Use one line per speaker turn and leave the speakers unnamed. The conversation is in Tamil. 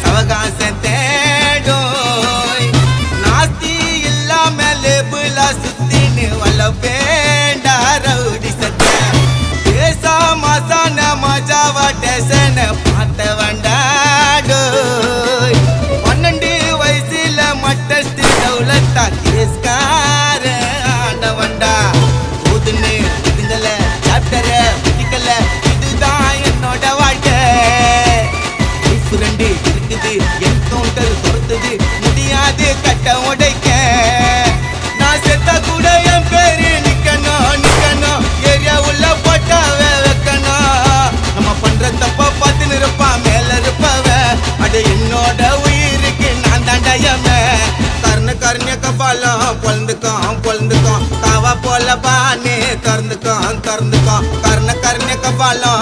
அவகாசம் தேடும் நாஸ்தி இல்லாம லேபுலா சுத்தின்னு வல்ல வேண்டா ரவுடி சட்ட பேசா மாசான மஜாவா டேசன பார்த்த வண்டாடோய் 12 வயசுல மட்டஸ்டி தௌலத்தா கேஸ்கார ஆண்டவண்டா புதுன்னு இதுங்கள சாப்டர பிடிக்கல இதுதான் என்னோட வாழ்க்கை ரெண்டு இருக்குது என்கவுண்டர் பொறுத்தது முடியாது கட்ட உடைக்க நான் செத்தா கூட என் பேரு நிக்கணும் ஏரியா உள்ள போட்டாவ வைக்கணும் நம்ம பண்ற தப்ப பார்த்து நிற்பா மேல இருப்பவ அது என்னோட உயிருக்கு நான் தாண்டயம கர்ண கபாலம் பொழுந்துக்கும் காவா போல பானே திறந்துக்கும் கர்ண கபாலம்